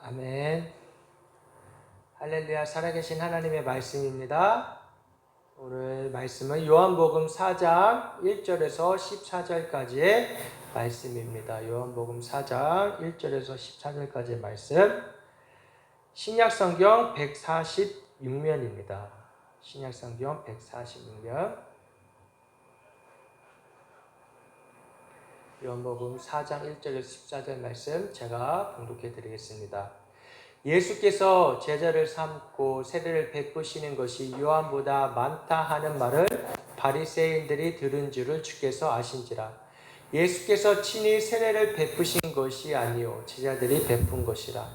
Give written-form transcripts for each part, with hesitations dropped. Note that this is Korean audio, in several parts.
아멘. 할렐루야. 살아계신 하나님의 말씀입니다. 오늘 말씀은 요한복음 4장 1절에서 14절까지의 말씀입니다. 요한복음 4장 1절에서 14절까지의 말씀. 신약성경 146면입니다. 신약성경 146면. 요한복음 4장 1절에서 14절 말씀 제가 봉독해 드리겠습니다. 예수께서 제자를 삼고 세례를 베푸시는 것이 요한보다 많다 하는 말을 바리새인들이 들은 줄을 주께서 아신지라. 예수께서 친히 세례를 베푸신 것이 아니요 제자들이 베푼 것이라.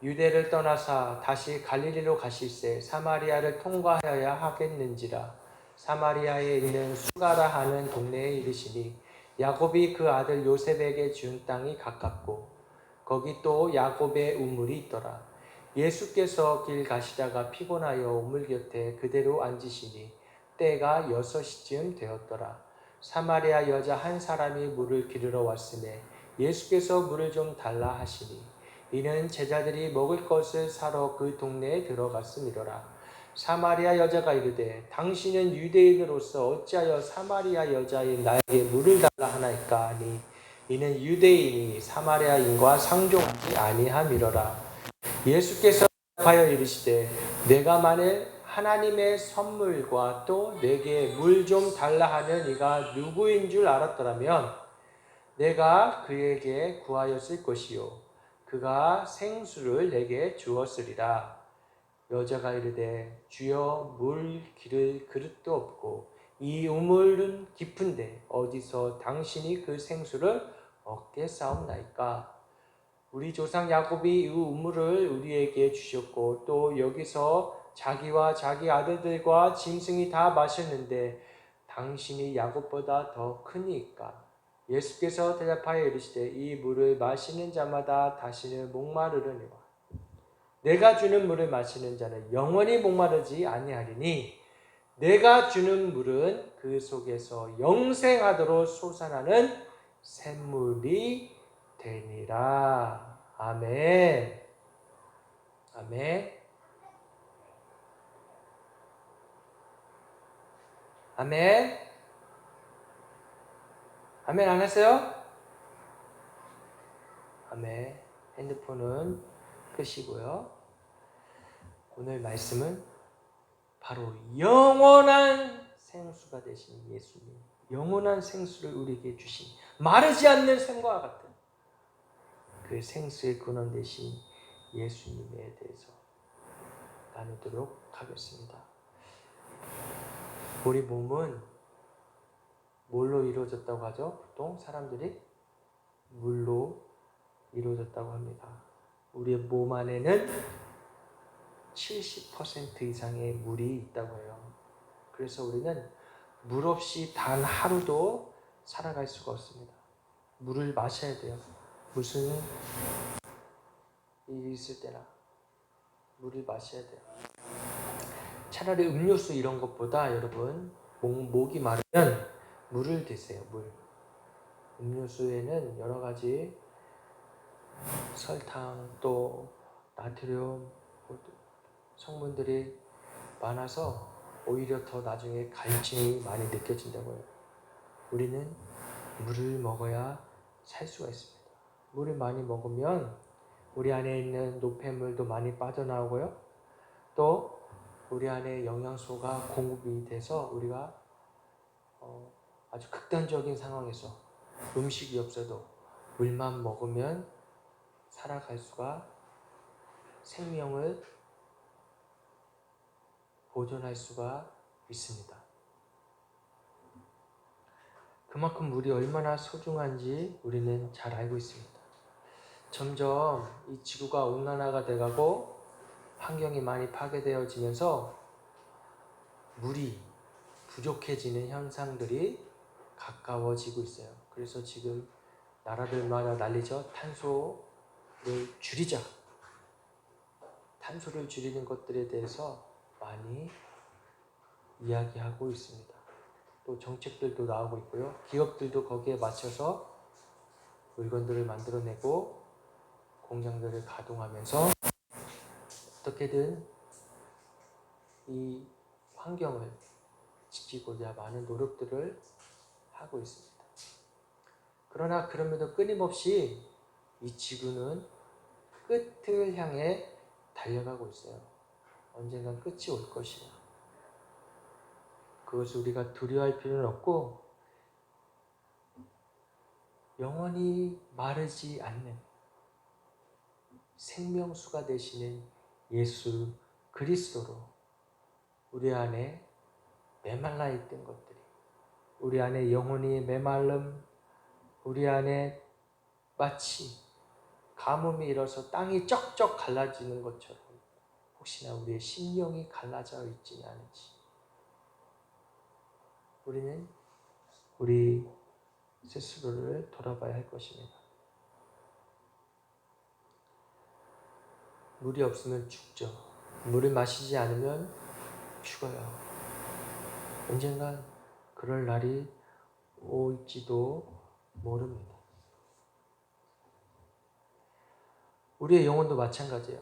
유대를 떠나사 다시 갈릴리로 가실새 사마리아를 통과하여야 하겠는지라. 사마리아에 있는 수가라 하는 동네에 이르시니 야곱이 그 아들 요셉에게 준 땅이 가깝고 거기 또 야곱의 우물이 있더라. 예수께서 길 가시다가 피곤하여 우물 곁에 그대로 앉으시니 때가 6시쯤 되었더라. 사마리아 여자 한 사람이 물을 기르러 왔으매 예수께서 물을 좀 달라 하시니 이는 제자들이 먹을 것을 사러 그 동네에 들어갔음이로라. 사마리아 여자가 이르되 당신은 유대인으로서 어찌하여 사마리아 여자인 나에게 물을 달라 하나이까 하니 이는 유대인이 사마리아인과 상종하지 아니함이로라. 예수께서 대답하여 이르시되 내가 만일 하나님의 선물과 또 내게 물 좀 달라 하는 이가 누구인 줄 알았더라면 내가 그에게 구하였을 것이요 그가 생수를 내게 주었으리라. 여자가 이르되 주여 물 기를 그릇도 없고 이 우물은 깊은데 어디서 당신이 그 생수를 얻게 싸움나이까. 우리 조상 야곱이 이 우물을 우리에게 주셨고 또 여기서 자기와 자기 아들들과 짐승이 다 마셨는데 당신이 야곱보다 더 크니까. 예수께서 대답하여 이르시되 이 물을 마시는 자마다 다시는 목마르려니와 내가 주는 물을 마시는 자는 영원히 목마르지 아니하리니 내가 주는 물은 그 속에서 영생하도록 솟아나는 샘물이 되니라. 아멘. 아멘. 아멘. 아멘 안 하세요? 아멘. 핸드폰은 끄시고요. 오늘 말씀은 바로 영원한 생수가 되신 예수님, 영원한 생수를 우리에게 주신 마르지 않는 샘과 같은 그 생수의 근원 되신 예수님에 대해서 나누도록 하겠습니다. 우리 몸은 뭘로 이루어졌다고 하죠? 보통 사람들이 물로 이루어졌다고 합니다. 우리의 몸 안에는 70% 이상의 물이 있다고 해요. 그래서 우리는 물 없이 단 하루도 살아갈 수가 없습니다. 물을 마셔야 돼요. 무슨 일이 있을 때나 물을 마셔야 돼요. 차라리 음료수 이런 것보다 여러분 목이 마르면 물을 드세요. 물. 음료수에는 여러 가지 설탕 또 나트륨 성분들이 많아서 오히려 더 나중에 갈증이 많이 느껴진다고 해요. 우리는 물을 먹어야 살 수가 있습니다. 물을 많이 먹으면 우리 안에 있는 노폐물도 많이 빠져나오고요. 또 우리 안에 영양소가 공급이 돼서 우리가 아주 극단적인 상황에서 음식이 없어도 물만 먹으면 살아갈 수가 생명을 보존할 수가 있습니다. 그만큼 물이 얼마나 소중한지 우리는 잘 알고 있습니다. 점점 이 지구가 온난화가 돼가고 환경이 많이 파괴되어지면서 물이 부족해지는 현상들이 가까워지고 있어요. 그래서 지금 나라들마다 난리죠. 탄소를 줄이자. 탄소를 줄이는 것들에 대해서 많이 이야기하고 있습니다. 또 정책들도 나오고 있고요. 기업들도 거기에 맞춰서 물건들을 만들어내고 공장들을 가동하면서 어떻게든 이 환경을 지키고자 많은 노력들을 하고 있습니다. 그러나 그럼에도 끊임없이 이 지구는 끝을 향해 달려가고 있어요. 언젠간 끝이 올 것이야. 그것을 우리가 두려워할 필요는 없고 영원히 마르지 않는 생명수가 되시는 예수 그리스도로 우리 안에 메말라 있던 것들이, 우리 안에 영혼이 메말름, 우리 안에 마치 가뭄이 일어서 땅이 쩍쩍 갈라지는 것처럼 혹시나 우리의 심령이 갈라져 있지는 않은지 우리는 우리 스스로를 돌아봐야 할 것입니다. 물이 없으면 죽죠. 물을 마시지 않으면 죽어요. 언젠간 그럴 날이 올지도 모릅니다. 우리의 영혼도 마찬가지예요.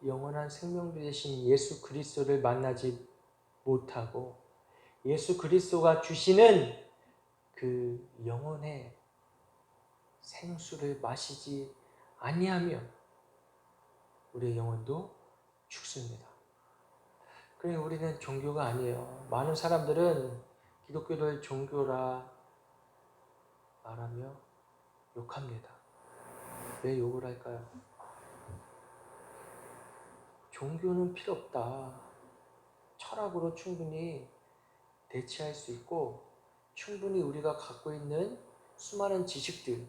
영원한 생명 되신 예수 그리스도를 만나지 못하고 예수 그리스도가 주시는 그 영혼의 생수를 마시지 아니하면 우리의 영혼도 죽습니다. 그러니 우리는 종교가 아니에요. 많은 사람들은 기독교를 종교라 말하며 욕합니다. 왜 욕을 할까요? 종교는 필요 없다. 철학으로 충분히 대체할 수 있고 충분히 우리가 갖고 있는 수많은 지식들,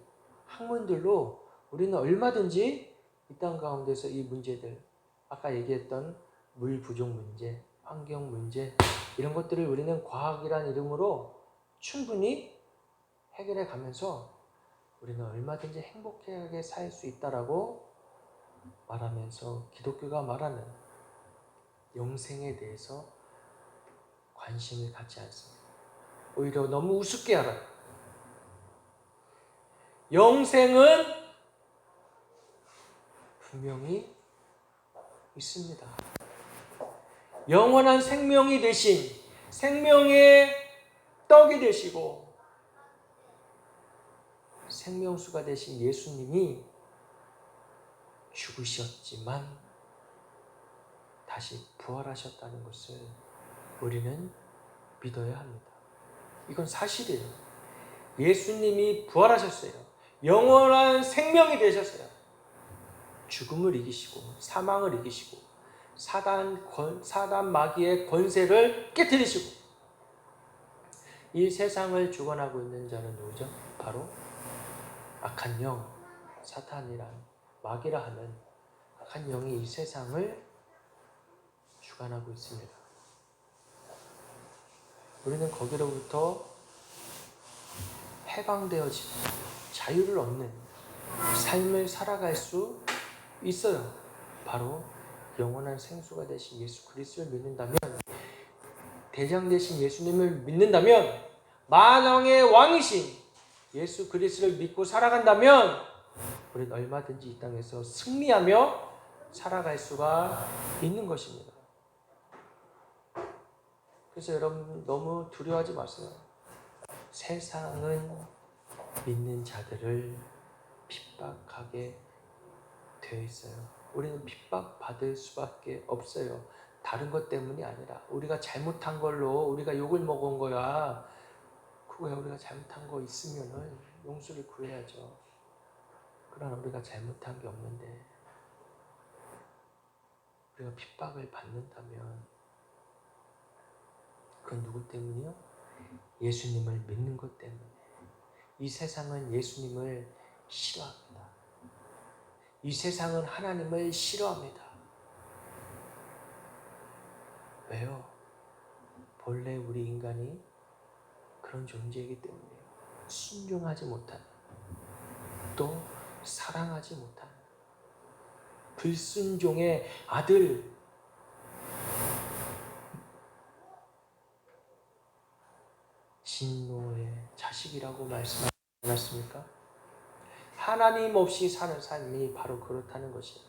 학문들로 우리는 얼마든지 이 땅 가운데서 이 문제들, 아까 얘기했던 물 부족 문제, 환경 문제 이런 것들을 우리는 과학이라는 이름으로 충분히 해결해 가면서 우리는 얼마든지 행복하게 살 수 있다라고 말하면서 기독교가 말하는 영생에 대해서 관심을 갖지 않습니다. 오히려 너무 우습게 알아요. 영생은 분명히 있습니다. 영원한 생명이 되신 생명의 떡이 되시고 생명수가 되신 예수님이 죽으셨지만 다시 부활하셨다는 것을 우리는 믿어야 합니다. 이건 사실이에요. 예수님이 부활하셨어요. 영원한 생명이 되셨어요. 죽음을 이기시고 사망을 이기시고 사단 마귀의 권세를 깨뜨리시고 이 세상을 주관하고 있는 자는 누구죠? 바로 악한 영, 사탄이란 마귀라 하는 악한 영이 이 세상을 주관하고 있습니다. 우리는 거기로부터 해방되어지고 자유를 얻는 삶을 살아갈 수 있어요. 바로 영원한 생수가 되신 예수 그리스도를 믿는다면, 대장 되신 예수님을 믿는다면, 만왕의 왕이신 예수 그리스도를 믿고 살아간다면 우리는 얼마든지 이 땅에서 승리하며 살아갈 수가 있는 것입니다. 그래서 여러분 너무 두려워하지 마세요. 세상은 믿는 자들을 핍박하게 되어 있어요. 우리는 핍박받을 수밖에 없어요. 다른 것 때문이 아니라 우리가 잘못한 걸로 우리가 욕을 먹은 거야. 그거야. 우리가 잘못한 거 있으면은 용서를 구해야죠. 그러나 우리가 잘못한 게 없는데 우리가 핍박을 받는다면 그건 누구 때문이요? 예수님을 믿는 것 때문에. 이 세상은 예수님을 싫어합니다. 이 세상은 하나님을 싫어합니다. 왜요? 본래 우리 인간이 그런 존재이기 때문이에요. 순종하지 못하는, 또 사랑하지 못하는 불순종의 아들, 진노의 자식이라고 말씀하지 않았습니까? 하나님 없이 사는 삶이 바로 그렇다는 것이에요.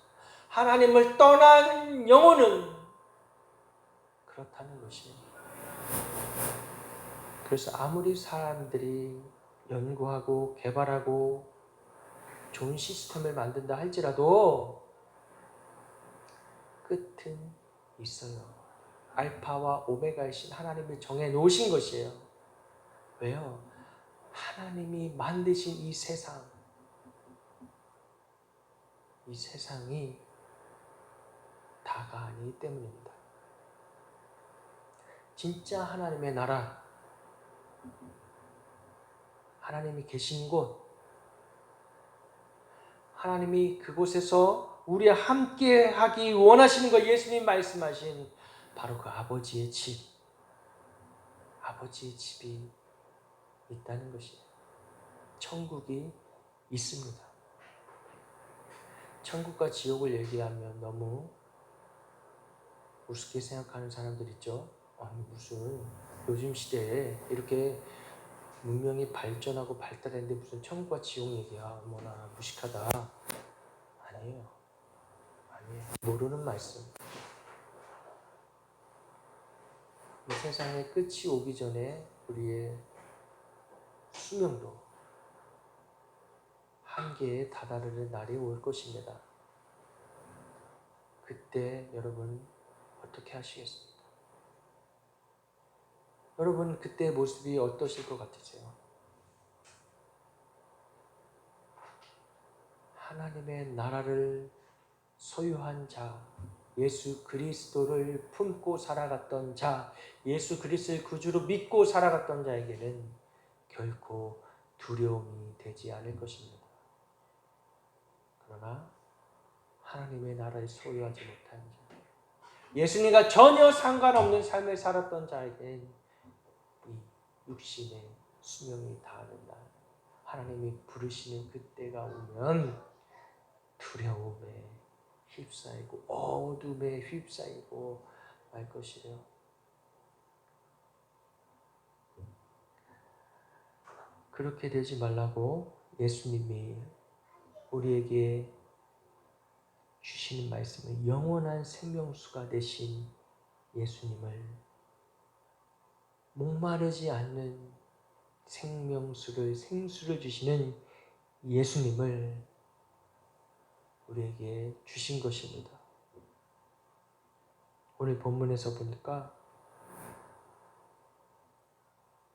하나님을 떠난 영혼은 그렇다는 것이에요. 그래서 아무리 사람들이 연구하고 개발하고 좋은 시스템을 만든다 할지라도 끝은 있어요. 알파와 오메가이신 하나님이 정해 놓으신 것이에요. 왜요? 하나님이 만드신 이 세상이 다가 아니기 때문입니다. 진짜 하나님의 나라, 하나님이 계신 곳, 하나님이 그곳에서 우리와 함께 하기 원하시는 것, 예수님 말씀하신 바로 그 아버지의 집, 아버지의 집이 있다는 것이에요. 천국이 있습니다. 천국과 지옥을 얘기하면 너무 우습게 생각하는 사람들 있죠. 아니 무슨 요즘 시대에 이렇게 문명이 발전하고 발달했는데 무슨 천국과 지옥 얘기야. 뭐나 무식하다. 아니에요. 모르는 말씀. 이 세상의 끝이 오기 전에 우리의 수명도 한계에 다다르는 날이 올 것입니다. 그때 여러분 어떻게 하시겠습니까? 여러분 그때의 모습이 어떠실 것 같으세요? 하나님의 나라를 소유한 자, 예수 그리스도를 품고 살아갔던 자, 예수 그리스도를 구주로 믿고 살아갔던 자에게는 결코 두려움이 되지 않을 것입니다. 그러나 하나님의 나라를 소유하지 못한 자, 예수님과 전혀 상관없는 삶을 살았던 자에게는 이 육신의 수명이 다하는 날, 하나님이 부르시는 그때가 오면 두려움에 휩싸이고 어둠에 휩싸이고 말 것이요. 그렇게 되지 말라고 예수님이 우리에게 주시는 말씀은 영원한 생명수가 되신 예수님을, 목마르지 않는 생수를 주시는 예수님을 우리에게 주신 것입니다. 오늘 본문에서 보니까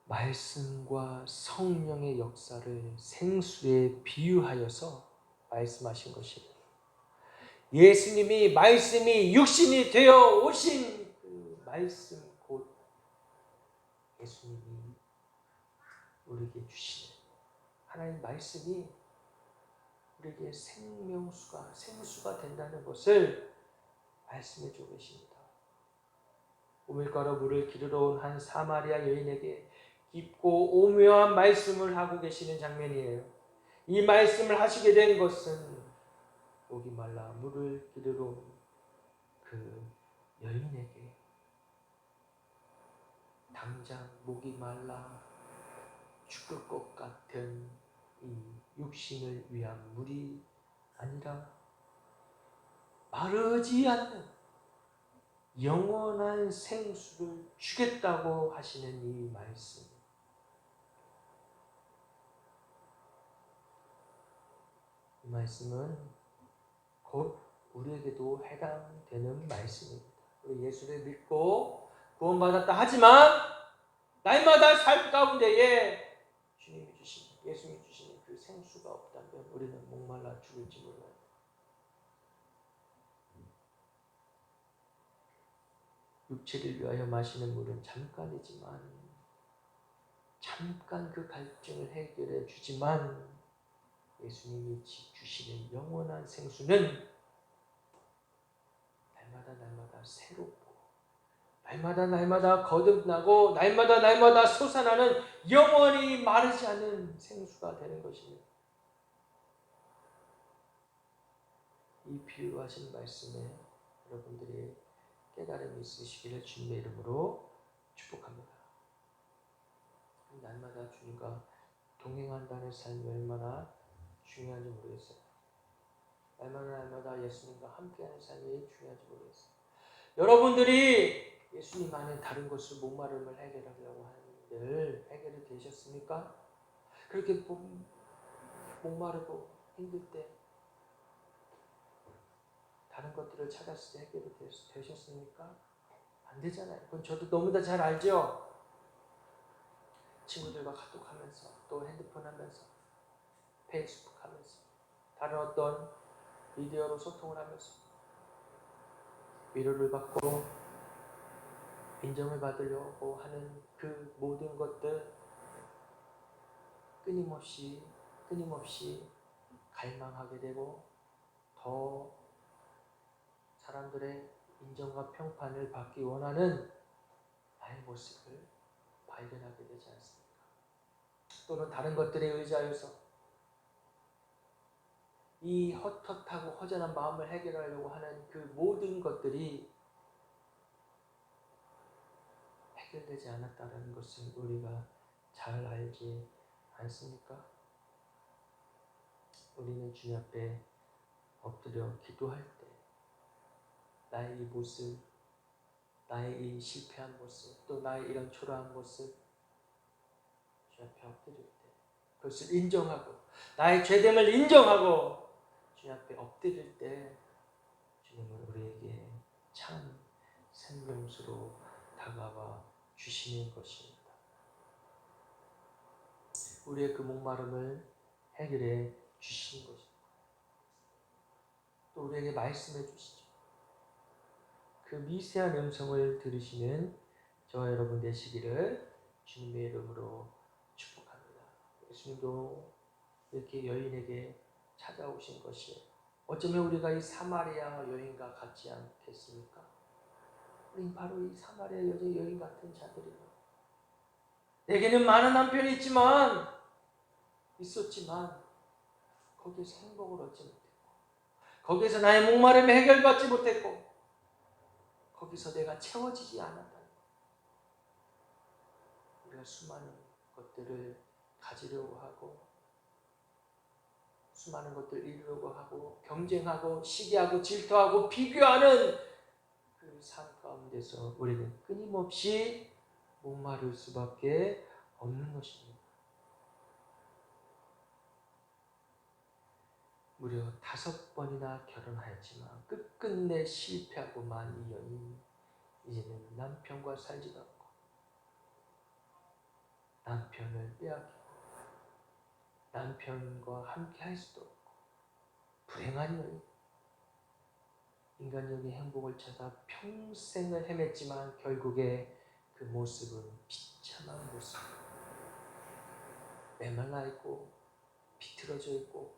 말씀과 성령의 역사를 생수에 비유하여서 말씀하신 것입니다. 예수님이 말씀이 육신이 되어 오신 그 말씀 곧 예수님이 우리에게 주시는 하나님 말씀이 우리에게 생수가 된다는 것을 말씀해 주고 계십니다. 우물가로 물을 기르러 온 한 사마리아 여인에게 깊고 오묘한 말씀을 하고 계시는 장면이에요. 이 말씀을 하시게 된 것은 목이 말라 물을 기르러 온 그 여인에게 당장 목이 말라 죽을 것 같은 이 육신을 위한 물이 아니라 마르지 않는 영원한 생수를 주겠다고 하시는 이 말씀. 이 말씀은 곧 우리에게도 해당되는 말씀입니다. 우리 예수를 믿고 구원받았다 하지만 날마다 삶 가운데에 주님이 주신, 예수님이 주신 그 생수가 없다면 우리는 목말라 죽을지 몰라요. 육체를 위하여 마시는 물은 잠깐이지만, 잠깐 그 갈증을 해결해 주지만 예수님이 주시는 영원한 생수는 날마다 새롭고 날마다 거듭나고 날마다 솟아나는 영원히 마르지 않는 생수가 되는 것입니다. 이 비유로 하신 말씀에 여러분들이 깨달음이 있으시기를 주님의 이름으로 축복합니다. 날마다 주님과 동행한다는 삶이 얼마나 중요한지 모르겠어요. 날마다 예수님과 함께하는 삶이 중요한지 모르겠어요. 여러분들이 예수님 안에 다른 것을 목마름을 해결하려고 하는 일 해결이 되셨습니까? 그렇게 목마르고 힘들 때 다른 것들을 찾았을 때 해결이 되셨습니까? 안 되잖아요. 그건 저도 너무나 잘 알죠? 친구들과 카톡하면서 또 핸드폰 하면서 페이스북 하면서 다른 어떤 미디어로 소통을 하면서 위로를 받고 인정을 받으려고 하는 그 모든 것들 끊임없이 갈망하게 되고 더 사람들의 인정과 평판을 받기 원하는 나의 모습을 발견하게 되지 않습니까? 또는 다른 것들에 의지하여서 이 헛헛하고 허전한 마음을 해결하려고 하는 그 모든 것들이 해결되지 않았다는 것을 우리가 잘 알지 않습니까? 우리는 주님 앞에 엎드려 기도할 때 나의 이 모습, 나의 이 실패한 모습, 또 나의 이런 초라한 모습 주님 앞에 엎드릴 때 그것을 인정하고 나의 죄됨을 인정하고 주님 앞에 엎드릴 때 주님은 우리에게 참 생명수로 다가와 주시는 것입니다. 우리의 그 목마름을 해결해 주시는 것입니다. 또 우리에게 말씀해 주시죠. 그 미세한 음성을 들으시는 저와 여러분 되시기를 주님의 이름으로 축복합니다. 예수님도 이렇게 여인에게 찾아오신 것이 어쩌면 우리가 이 사마리아 여인과 같지 않겠습니까? 우린 바로 이 사마리아 여인 같은 자들이에요. 내게는 많은 남편이 있었지만 거기에서 행복을 얻지 못했고 거기에서 나의 목마름이 해결받지 못했고 거기서 내가 채워지지 않았다. 우리가 수많은 것들을 가지려고 하고 수많은 것들을 이루려고 하고 경쟁하고 시기하고 질투하고 비교하는 그 삶 가운데서 우리는 끊임없이 목마를 수밖에 없는 것입니다. 무려 5번이나 결혼하였지만 끝끝내 실패하고 만 이 여인 이제는 남편과 살지도 않고 남편을 빼앗기고 남편과 함께 할 수도 없고 불행한 여인 인간적인 행복을 찾아 평생을 헤맸지만 결국에 그 모습은 비참한 모습 메말라 있고 비틀어져 있고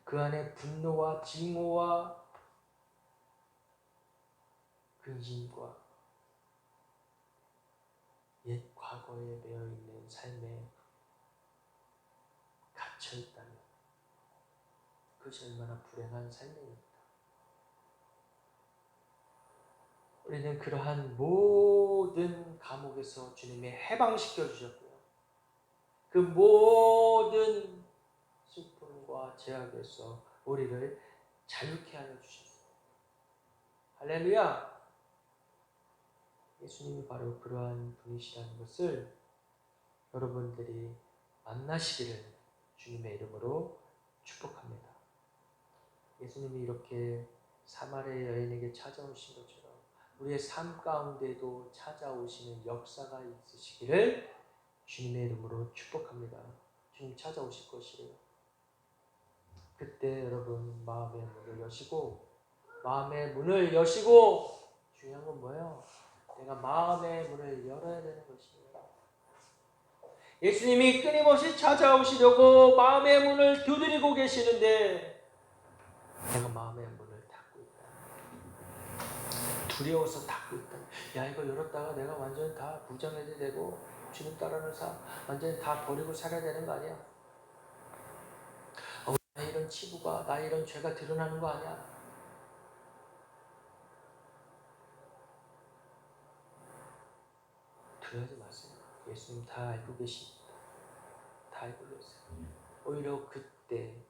그 안에 분노와 증오와 근심과 옛 과거에 매여있는 삶에 갇혀있다면 그것이 얼마나 불행한 삶입니다. 우리는 그러한 모든 감옥에서 주님이 해방시켜 주셨고요. 그 모든 슬픔과 죄악에서 우리를 자유케 하여 주셨어요. 할렐루야! 예수님이 바로 그러한 분이시라는 것을 여러분들이 만나시기를 주님의 이름으로 축복합니다. 예수님이 이렇게 사마리아 여인에게 찾아오신 것처럼 우리의 삶 가운데도 찾아오시는 역사가 있으시기를 주님의 이름으로 축복합니다. 주님 찾아오실 것이에요. 그때 여러분 마음의 문을 여시고 중요한 건 뭐예요? 내가 마음의 문을 열어야 되는 것이에요. 예수님이 끊임없이 찾아오시려고 마음의 문을 두드리고 계시는데 내가 마음의 문을 닫고 있다. 두려워서 닫고 있다. 야 이거 열었다가 내가 완전히 다 부정해야 되고 주님 따르는 삶 완전히 다 버리고 살아야 되는 거 아니야? 나의 이런 치부가 나의 이런 죄가 드러나는 거 아니야? 두려워하지 마세요. 예수님 다 알고 계십니다. 다 이걸로 했어요. 오히려 그때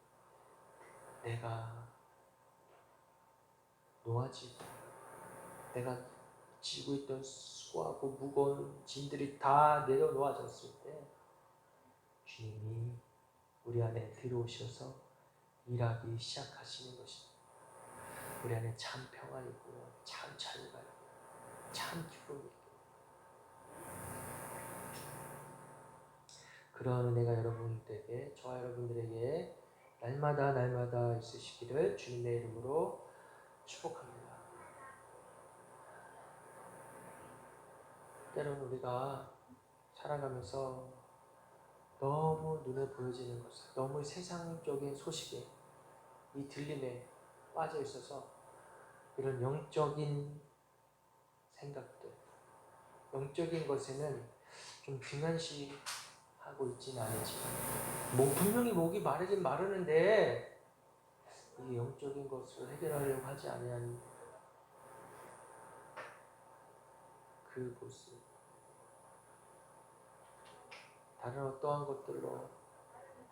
내가 놓아지고 내가 지고 있던 수고하고 무거운 짐들이 다 내려놓아졌을 때 주님이 우리 안에 들어오셔서 일하기 시작하시는 것입니다. 우리 안에 참 평안이 있고요, 참 자유가 있고요, 참 기쁨이 있고요. 그러한 은혜가 여러분들에게, 저와 여러분들에게 날마다 있으시기를 주님의 이름으로 축복합니다. 때로는 우리가 살아가면서 너무 눈에 보여지는 것을, 너무 세상적인 소식에, 이 들림에 빠져 있어서 이런 영적인 생각들, 영적인 것에는 좀 중간시하고 있지는 않지만, 분명히 목이 마르긴 마르는데 이 영적인 것을 해결하려고 하지 않는 그곳을 다른 어떠한 것들로,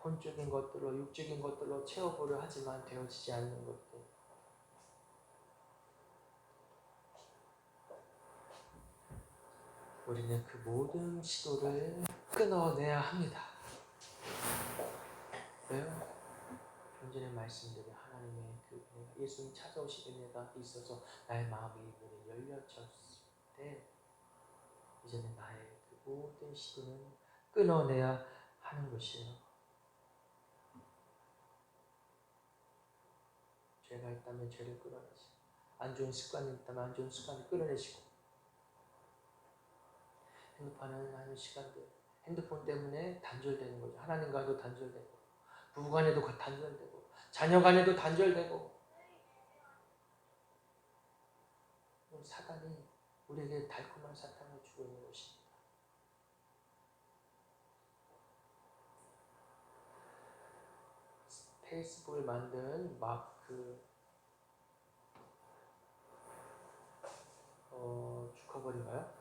혼적인 것들로, 육적인 것들로 채워보려 하지만 되어지지 않는 것들, 우리는 그 모든 시도를 끊어내야 합니다. 왜요? 좀 전에 말씀드린 하나님의 그 은혜가, 예수님 찾아오신 은혜가 있어서 나의 마음의 문이 열려졌을 때 이제는 나의 그 모든 시도는 끊어내야 하는 것이에요. 죄가 있다면 죄를 끊어내시고, 안 좋은 습관이 있다면 안 좋은 습관을 끊어내시고, 핸드폰을 하는 시간들, 핸드폰 때문에 단절되는 거죠. 하나님과도 단절되고, 부부간에도 단절되고, 자녀간에도 단절되고, 사단이 우리에게 달콤한 사탕을 주고 있는 것입니다. 페이스북을 만든 마크 주커버리인가요?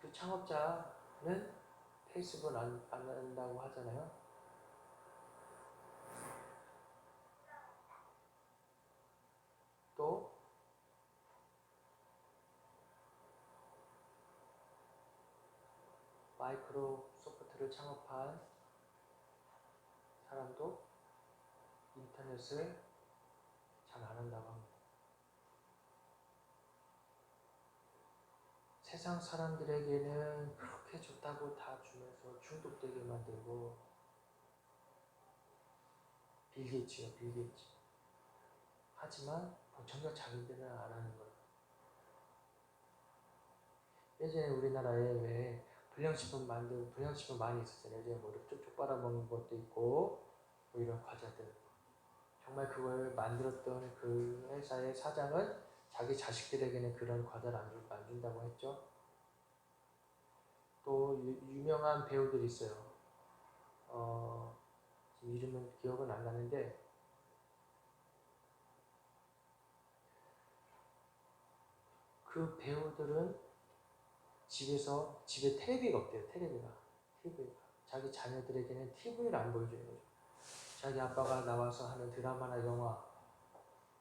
그 창업자는 페이스북을 안 한다고 하잖아요. 또 마이크로소프트를 창업한 사람도 인터넷을 잘 안 한다고 합니다. 세상 사람들에게는 그렇게 좋다고 다 주면서 중독되게 만들고, 빌 게이츠. 하지만 정작 자기들은 안 하는 거예요. 예전에 우리나라에 왜 불량식품 많이 있었잖아요. 예전에 뭐 쪽쪽 빨아먹는 것도 있고, 뭐 이런 과자들. 정말 그걸 만들었던 그 회사의 사장은 자기 자식들에게는 그런 과자를 안 준다고 했죠. 또 유명한 배우들이 있어요. 지금 이름은 기억은 안 나는데, 그 배우들은 집에 텔레비가 없대요. 텔레비가. 자기 자녀들에게는 TV를 안 보여주는 거죠. 자기 아빠가 나와서 하는 드라마나 영화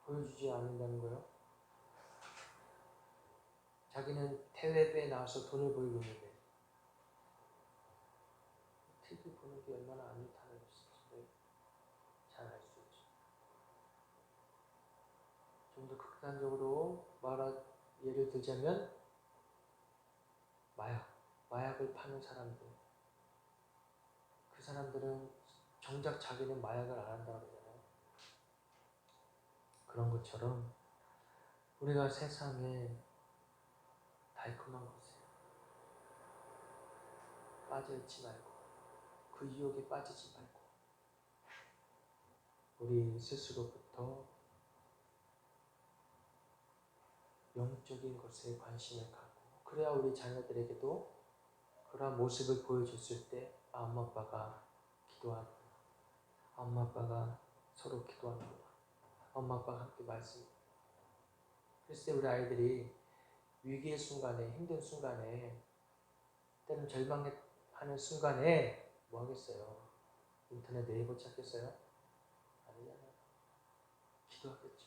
보여주지 않는다는 거예요. 자기는 텔레비에 나와서 돈을 벌고 있는데 TV 보는 게 얼마나 안 좋다는 것을 잘 알 수 있죠. 좀 더 극단적으로 예를 들자면 마약을 파는 사람들, 그 사람들은 정작 자기는 마약을 안 한다고 그러잖아요. 그런 것처럼 우리가 세상에 달콤한 것에 빠져있지 말고, 그 유혹에 빠지지 말고, 우리 스스로부터 영적인 것에 관심을 갖고, 그래야 우리 자녀들에게도 그러한 모습을 보여줬을 때 엄마 아빠가 기도하고, 엄마 아빠가 서로 기도하고, 엄마 아빠가 함께 말씀. 글쎄 우리 아이들이 위기의 순간에, 힘든 순간에, 때는 절망하는 순간에 뭐 하겠어요? 인터넷 네이버 찾겠어요? 아니잖아요. 기도하겠죠.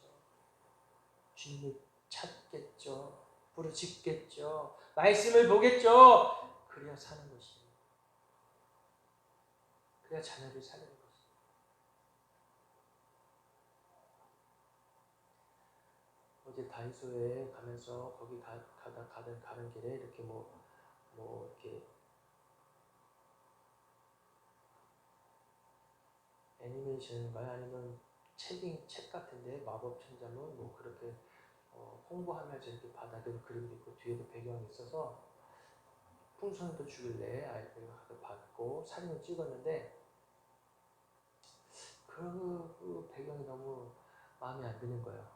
주님을 찾겠죠. 부르짖겠죠. 말씀을 보겠죠. 그래야 사는 것이에요. 그래야 자녀를 살리는 것이에요. 어제 다이소에 가면서 거기 가는 길에 이렇게 이렇게 애니메이션인가요? 아니면 책 같은데 마법 천자문 뭐 그렇게 홍보하면서 이렇게 바닥에 그림도 있고 뒤에도 배경이 있어서 풍선도 주길래 아이들이 받고 사진을 찍었는데 그 배경이 너무 마음에 안 드는 거예요.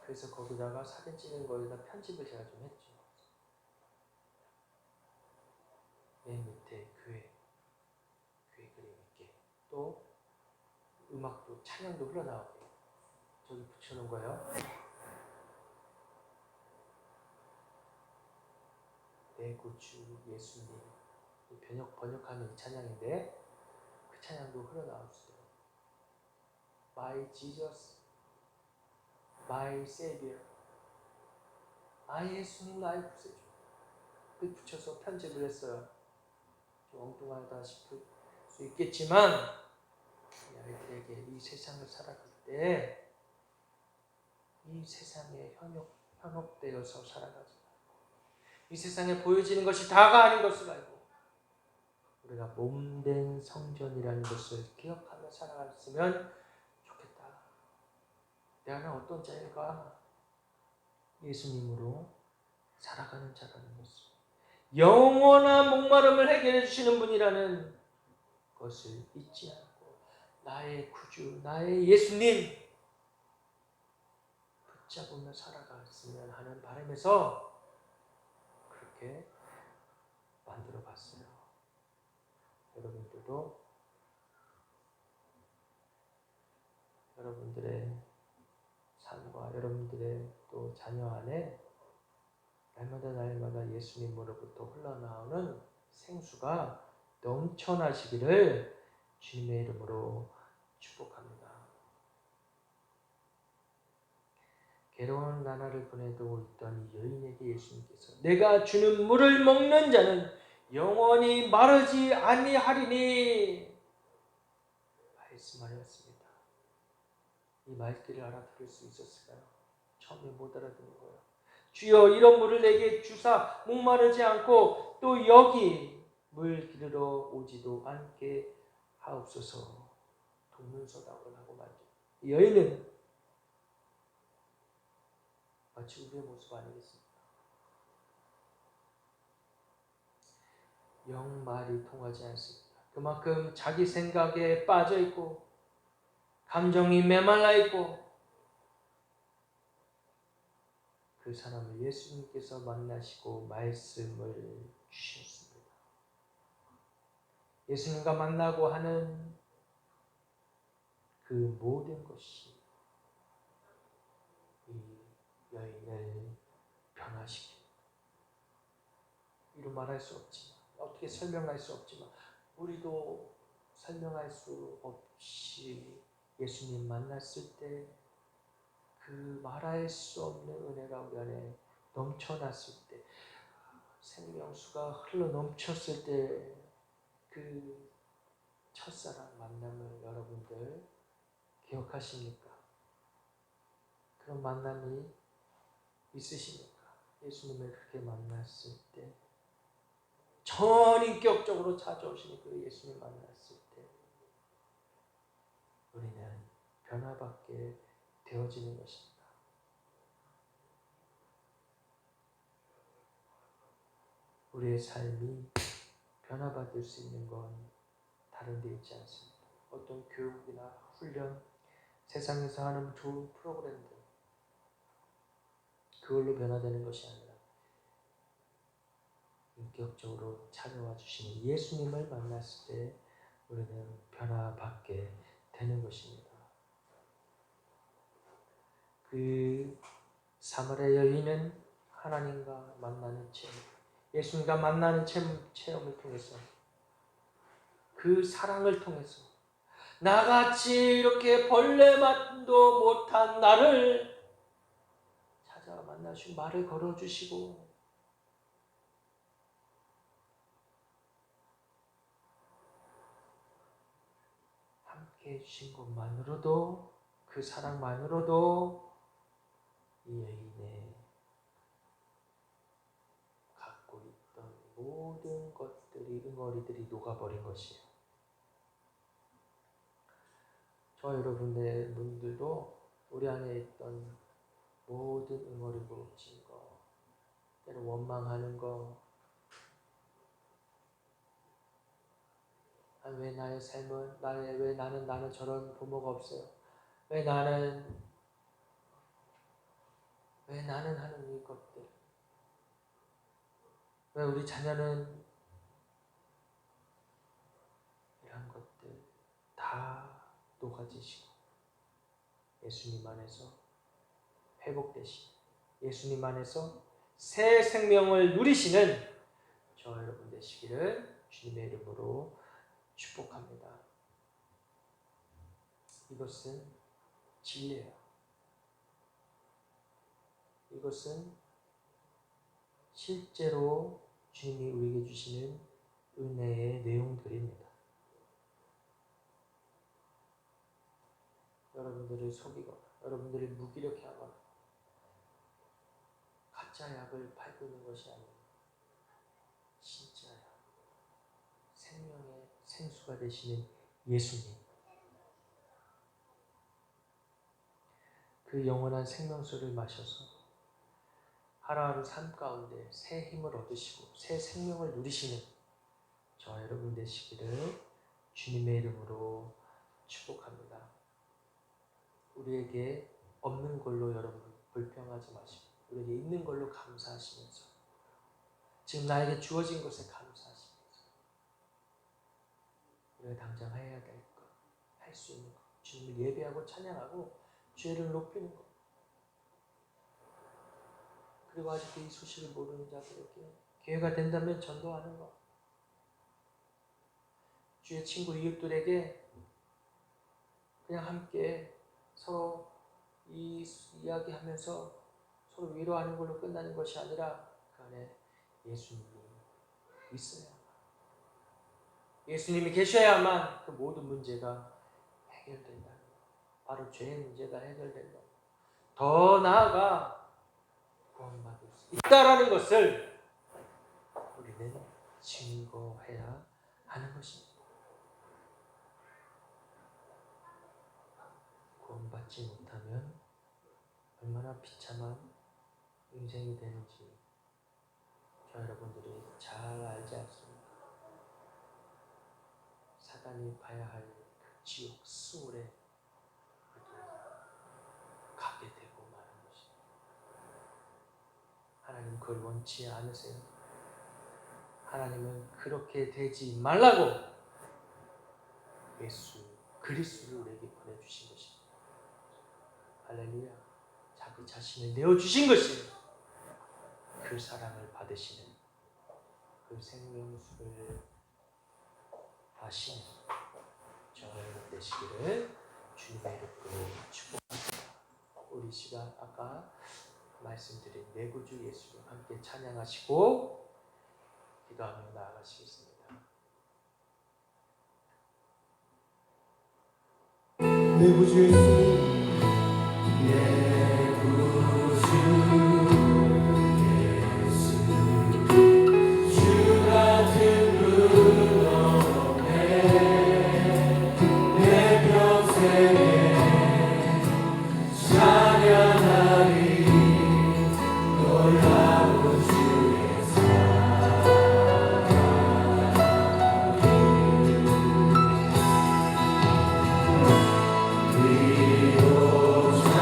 그래서 거기다가 사진 찍은 거에다 편집을 제가 좀 했죠. 맨 밑에 교회 그림 있게 또 음악도 찬양도 흘러나오게 저기 붙여놓은 거예요. 내 구주 예수님 번역하는 이 찬양인데 그 찬양도 흘러나올 수 있어요. My Jesus, My Savior. 예수님 나의 구세주. 그 붙여서 편집을 했어요. 좀 엉뚱하다 싶을 수 있겠지만 아이들에게 이 세상을 살아갈 때 이 세상에 현혹되어서 살아가지 말고 이 세상에 보여지는 것이 다가 아닌 것을 알고 우리가 몸된 성전이라는 것을 기억하며 살아갔으면 좋겠다. 내가 어떤 자가 예수님으로 살아가는 자라는 것을 영원한 목마름을 해결해 주시는 분이라는 것을 잊지 않고 나의 구주, 나의 예수님 붙잡으며 살아갔으면 하는 바람에서 그렇게 만들어 봤어요. 여러분들도 여러분들의 삶과 여러분들의 또 자녀 안에 날마다 예수님으로부터 흘러나오는 생수가 넘쳐나시기를 주님의 이름으로 축복합니다. 괴로운 나날을 보내고 있던 이 여인에게 예수님께서 내가 주는 물을 먹는 자는 영원히 마르지 아니하리니 말씀하였습니다. 이 말귀를 알아들을 수 있었을까요? 처음에 못 알아듣는 거예요. 주여 이런 물을 내게 주사 목마르지 않고 또 여기 물 기르러 오지도 않게 하옵소서. 동문서답을 하고 말죠. 이 여인은 마치 우리의 모습 아니겠습니까? 영 말이 통하지 않습니다. 그만큼 자기 생각에 빠져 있고 감정이 메말라 있고 그 사람을 예수님께서 만나시고 말씀을 주셨습니다. 예수님과 만나고 하는 그 모든 것이 이 여인을 변화시킵니다. 이루 말할 수 없지만 어떻게 설명할 수 없지만 우리도 설명할 수 없이 예수님 만났을 때 그 말할 수 없는 은혜가 우리 안에 넘쳐났을 때 생명수가 흘러 넘쳤을 때 그 첫사랑 만남을 여러분들 기억하십니까? 그런 만남이 있으십니까? 예수님을 그렇게 만났을 때 전인격적으로 찾아오시는 그 예수님 만났을 때 우리는 변화받게 되어지는 것입니다. 우리의 삶이 변화받을 수 있는 건 다른 데 있지 않습니다. 어떤 교육이나 훈련, 세상에서 하는 좋은 프로그램들 그걸로 변화되는 것이 아니라 인격적으로 찾아와 주시는 예수님을 만났을 때 우리는 변화받게 되는 것입니다. 그 사마리아 여인은 하나님과 만나는 채 예수님과 만나는 체험을 통해서, 그 사랑을 통해서 나같이 이렇게 벌레만도 못한 나를 찾아와 만나시고 말을 걸어주시고, 함께 해주신 것만으로도, 그 사랑만으로도 이 여인의 갖고 있던 모든 것들이, 응어리들이 녹아버린 것이에요. 저 여러분들도 우리 안에 있던 모든 응어리 부러진 거, 때로 원망하는 거, 왜 나의 삶은, 왜 나는 저런 부모가 없어요? 왜 나는 하는 이 것들, 왜 우리 자녀는, 이런 것들 다 녹아지시고 예수님 안에서 회복되시고 예수님 안에서 새 생명을 누리시는 저 여러분 되시기를 주님의 이름으로 축복합니다. 이것은 진리예요. 이것은 실제로 주님이 우리에게 주시는 은혜의 내용들입니다. 여러분들을 속이거나 여러분들을 무기력해 하거나 가짜 약을 팔고 있는 것이 아니에요. 진짜 약, 생명의 생수가 되시는 예수님, 그 영원한 생명수를 마셔서 하루하루 삶 가운데 새 힘을 얻으시고 새 생명을 누리시는 저 여러분 되시기를 주님의 이름으로 축복합니다. 우리에게 없는 걸로 여러분 불평하지 마시고 우리에게 있는 걸로 감사하시면서 지금 나에게 주어진 것에 감사하시면서 우리가 당장 해야 될 것, 할 수 있는 것, 주님을 예배하고 찬양하고 죄를 높이는 것, 그리고 아직도 이 소식을 모르는 자들에게 기회가 된다면 전도하는 것, 주의 친구 이웃들에게 그냥 함께 서로 이야기하면서 서로 위로하는 걸로 끝나는 것이 아니라 그 안에 예수님이 있어야만, 예수님이 계셔야만 그 모든 문제가 해결된다. 바로 죄의 문제가 해결된다. 더 나아가 구원받을 수 있다라는 것을 우리는 증거해야 하는 것입니다. 구원받지 못하면 얼마나 비참한 인생이 되는지 저 여러분들이 잘 알지 않습니까? 사단이 가야 할 그 지옥 수월에 가게 되고 마는 것입니다. 하나님 그걸 원치 않으세요. 하나님은 그렇게 되지 말라고 예수 그리스도를 우리에게 보내주신 것입니다. 할렐루야. 자기 자신을 내어주신 것이 그 사랑을 받으시는 그 생명수를 마시는 저 여러분 되시기를 주님의 이름으로 축복합니다. 우리 시간 아까 말씀드린 내 구주 예수를 함께 찬양하시고 기도하며 나아가시겠습니다. 내 구주 예수, 내 구주 예수, 주 같은 분 없네. 내 평생에 찬양하리 놀라운 주의 사랑. 위로자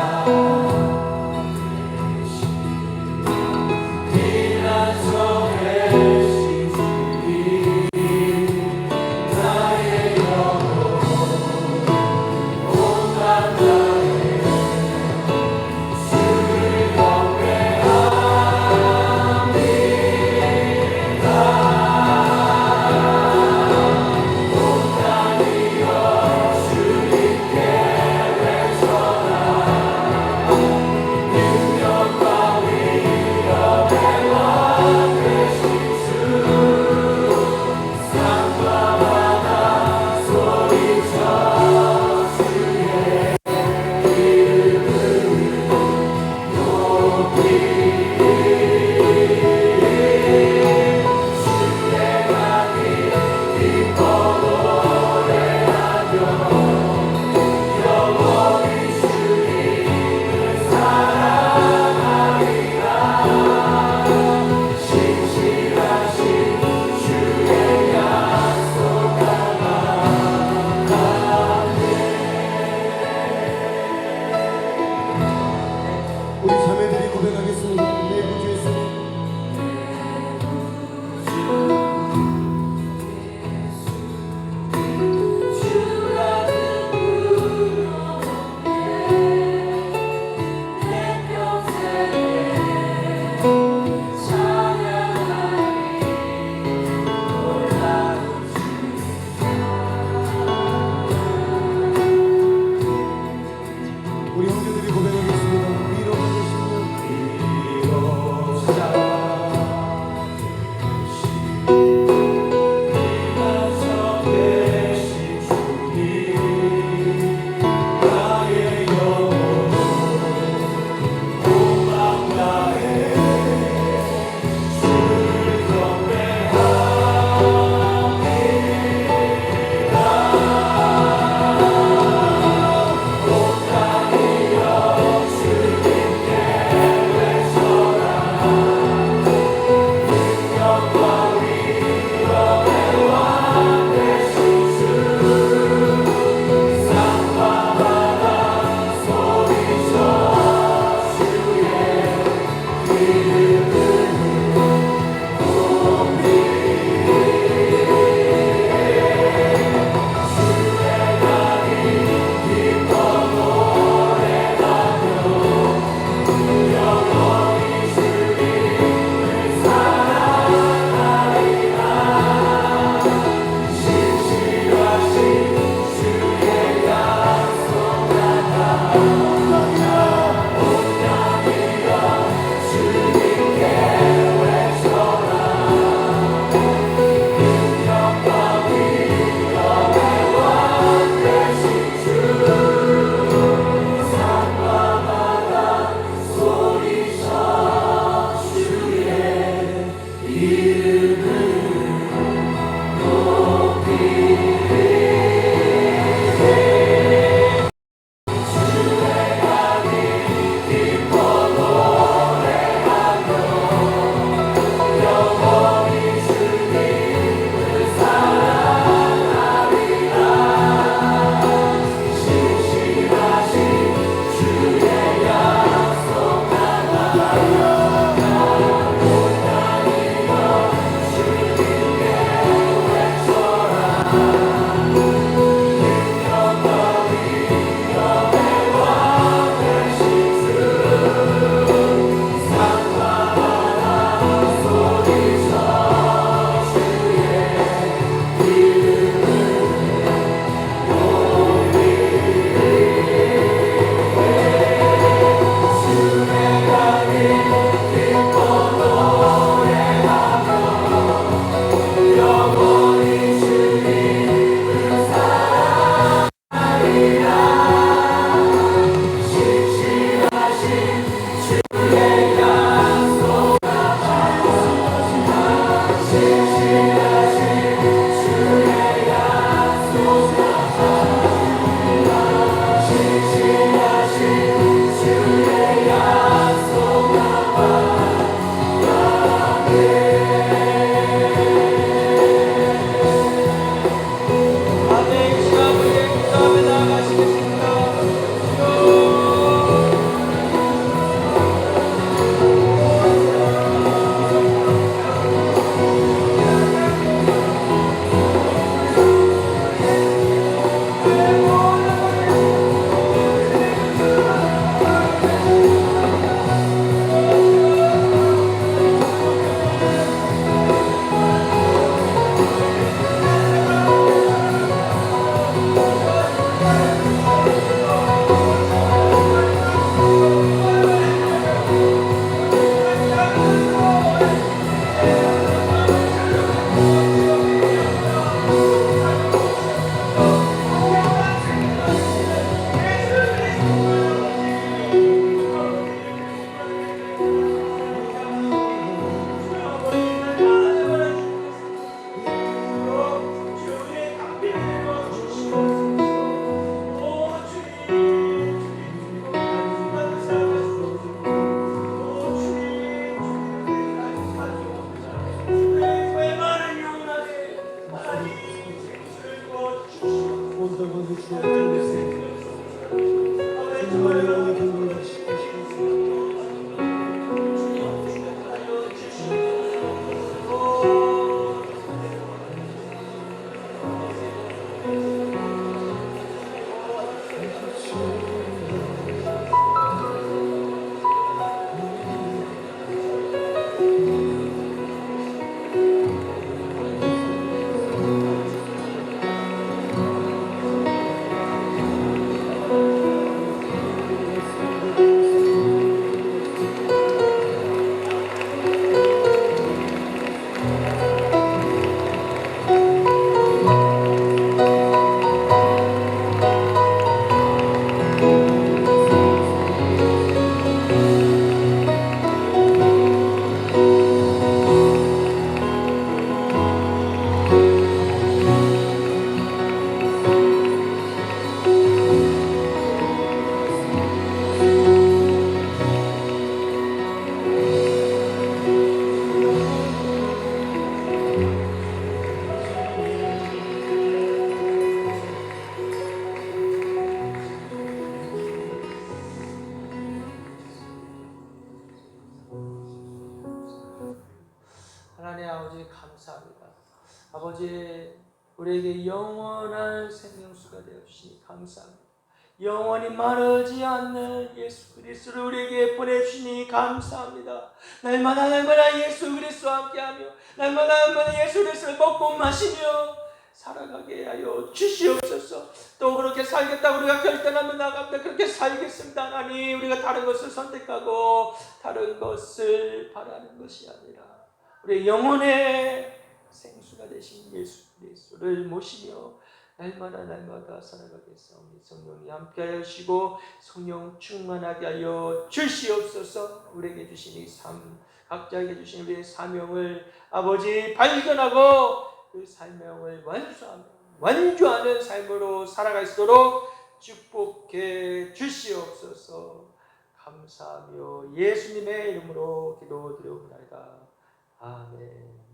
하나님 아버지 감사합니다. 아버지 우리에게 영원한 생명수가 되어 주시니 감사합니다. 영원히 마르지 않는 예수 그리스도를 우리에게 보내주시니 감사합니다. 날마다 예수 그리스도와 함께하며 날마다 예수 그리스도를 먹고 마시며 살아가게 하여 주시옵소서. 또 그렇게 살겠다 우리가 결단하며 나갑니다. 그렇게 살겠습니다. 하나님 우리가 다른 것을 선택하고 다른 것을 바라는 것이 아니라 우리 영혼의 생수가 되신 예수 그리스도를 모시며 날마다 살아가겠사오니 성령이 함께하여 주시고 성령 충만하게 하여 주시옵소서. 우리에게 주신 이 삶, 각자에게 주신 우리의 사명을 아버지 발견하고 그 사명을 완주하는 삶으로 살아갈 수 있도록 축복해 주시옵소서. 감사하며 예수님의 이름으로 기도드려옵나이다. 아멘.